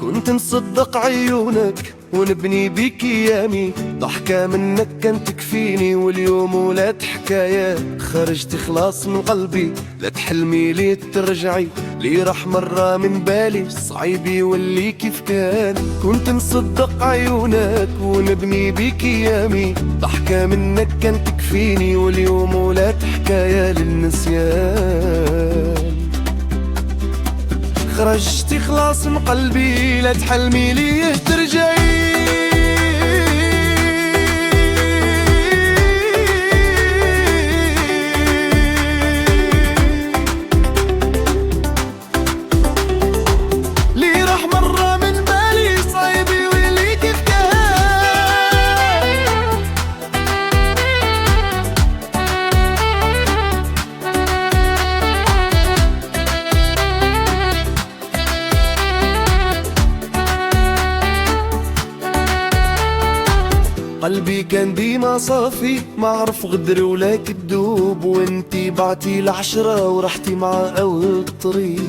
كنت نصدق عيونك ونبني بيك ايامي، ضحكة منك كانت تكفيني واليوم ولات حكايات. خرجتي خلاص من قلبي لا تحلمي لي ترجعي، لي راح مرة من بالي صعيب يولي كيف كان. كنت نصدق عيونك ونبني بيك ايامي، ضحكة منك كانت تكفيني واليوم ولات حكاية للنسيان. خرجتي خلاص من قلبي لا تحلمي ليه ترجعي، لي راح مرة من بالي صعيب يولي كيف كان. قلبي كان ديما صافي ما عرف غدر ولا كدوب، وانتي بعتي العشرة ورحتي مع اول طريق.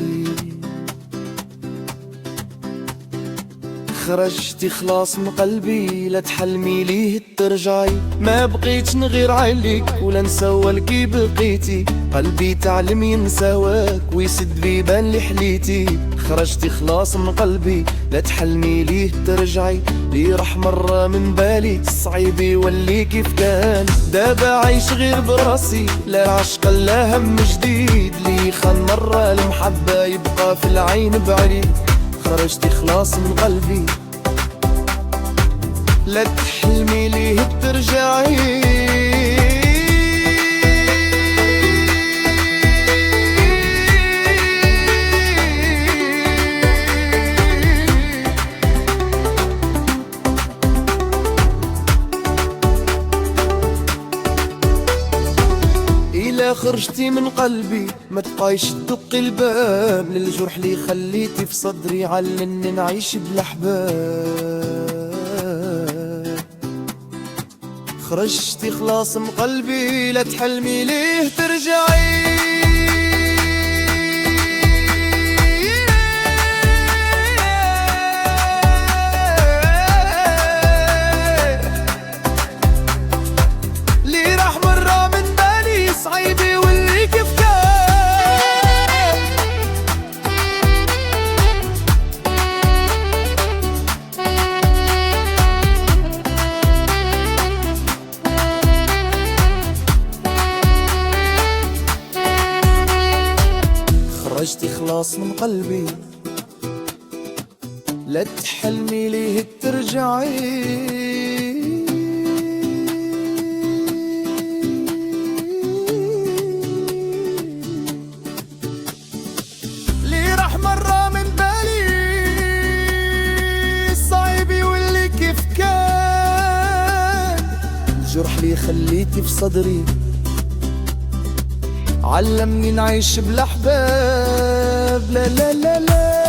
خرجتي خلاص من قلبي لا تحلمي ليه ترجعي، ما بقيتش نغير عليك ولا نسولك بقيتي. قلبي تعلم ينساواك ويسد بيبان اللي حليتي. خرجتي خلاص من قلبي لا تحلمي ليه ترجعي، لي راح مرة من بالي صعيب يولي كيف كان. دابا عايش غير براسي لا العشق لا هم جديد، لي خان مرة المحبة يبقى في العين بعيد. خرجتي خلاص من قلبي لا تحلمي ليه ترجعي، إلا خرجتي من قلبي ما تبقايش تدقي الباب، للجرح اللي خليتي في صدري علني نعيش بالأحباب. خرجتي خلاص من قلبي لا تحلمي ليه ترجعي، لي راح مرة من بالي صعيب يولي كيف كان. خرجتي خلاص من قلبي لا تحلمي ليه ترجعي، لي راح مرة من بالي صعيب يولي كيف كان. الجرح اللي خليتي في صدري علمني نعيش بالأحباب. لا لا لا لا